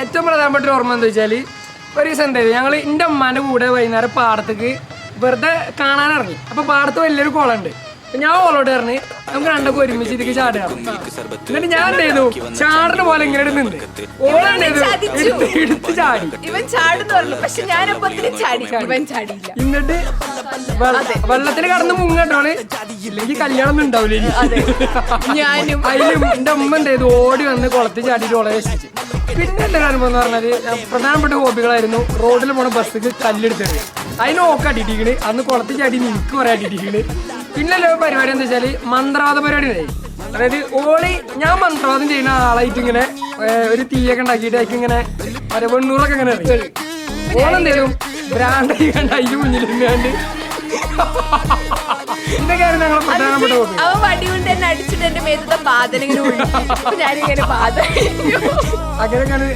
ഏറ്റവും പ്രധാനപ്പെട്ട ഒരു ഓർമ്മ എന്താ വെച്ചാൽ ഒരു ദിവസം എന്തായാലും ഞങ്ങൾ എൻ്റെ അമ്മാൻ്റെ കൂടെ വൈകുന്നേരം പാടത്തേക്ക് വെറുതെ കാണാനിറങ്ങി. അപ്പോൾ പാടത്ത് വലിയൊരു കുളമുണ്ട്. ഞാൻ ഓളോട് പറഞ്ഞ് നമുക്ക് രണ്ടൊക്കെ ഒരുമിച്ച് ഇതിക്ക് ചാടുകയാണ്. എന്നിട്ട് ഞാൻ എന്ത് ചെയ്തു, ചാടിന് പോലെ ഇങ്ങനെ നിന്ന് എടുത്ത് ചാടി. എന്നിട്ട് വെള്ളത്തിൽ കടന്ന് മുങ്ങട്ടാണ്, ഇല്ലെങ്കിൽ കല്യാണം ഒന്നും ഉണ്ടാവില്ല. അതിലും എന്റെ അമ്മ എന്ത് ചെയ്തു, ഓടി വന്ന് കുളത്തിൽ ചാടിയിട്ട് ഓളെ രക്ഷിച്ചു. പിന്നെ എന്റെ അനുഭവം എന്ന് പറഞ്ഞാല് പ്രധാനപ്പെട്ട ഹോബികളായിരുന്നു റോഡിൽ പോണ ബസ്സിക്ക് കല്ലെടുത്തത്. അതിന് ഓക്കെ അടിയിട്ടിക്കണ്. അന്ന് കുളത്തിൽ ചാടി എനിക്ക് കുറെ അടിയിട്ടിക്കണ്. പിന്നെ പരിപാടി എന്താ വെച്ചാല് മന്ത്രവാദ പരിപാടി ഉണ്ടായി. അതായത് ഓളി ഞാൻ മന്ത്രവാദം ചെയ്യുന്ന ആളായിട്ട് ഇങ്ങനെ ഒരു തീയൊക്കെ ഉണ്ടാക്കിയിട്ട് അതിക്ക് ഇങ്ങനെ വെണ്ണൂറൊക്കെ ഇങ്ങനെ എറിയും. ഓളെന്തേലും ബ്രാൻഡ് കണ്ട് അതിന് മുന്നിൽ നിന്നാണ്ട് ഇതൊക്കെയാണ് ഞങ്ങളെ പ്രധാനപ്പെട്ട ഹോബി. അങ്ങനെയൊക്കെയാണ്